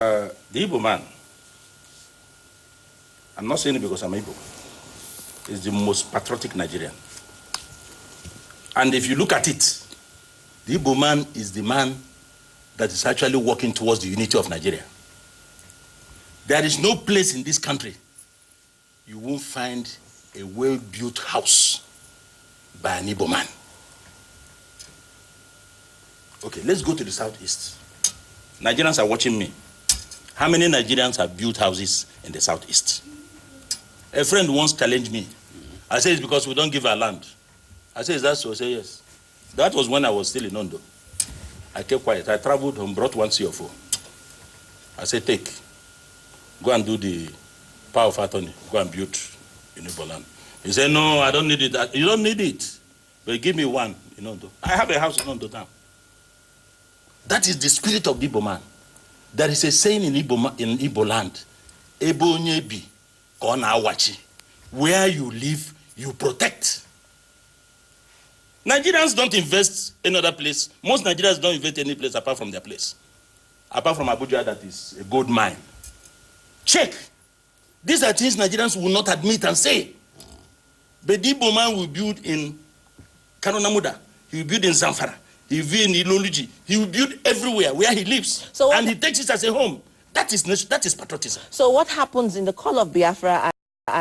The Igbo man, I'm not saying it because I'm Igbo, is the most patriotic Nigerian. And if you look at it, the Igbo man is the man that is actually working towards the unity of Nigeria. There is no place in this country you won't find a well-built house by an Igbo man. Okay, let's go to the southeast. Nigerians are watching me. How many Nigerians have built houses in the southeast? A friend once challenged me. I said, it's because we don't give our land. I said, is that so? I said, yes. That was when I was still in Ondo. I kept quiet. I traveled home, brought one CFO. I said, take. Go and do the power of attorney. Go and build in Igbo land. He said, no, I don't need it. You don't need it. But give me one in Ondo. I have a house in Ondo town. That is the spirit of the Igbo man. There is a saying in Igbo land, Ebo Nyebi, Kona Awachi. Where you live, you protect. Nigerians don't invest in other place. Most Nigerians don't invest any place apart from their place. Apart from Abuja, that is a gold mine. Check. These are things Nigerians will not admit and say. But the Igbo man will build in Karonamuda. He will build in Zamfara. He will build in Iloluji. He will build everywhere where he lives. So and he takes it as a home. That is patriotism. So what happens in the call of Biafra?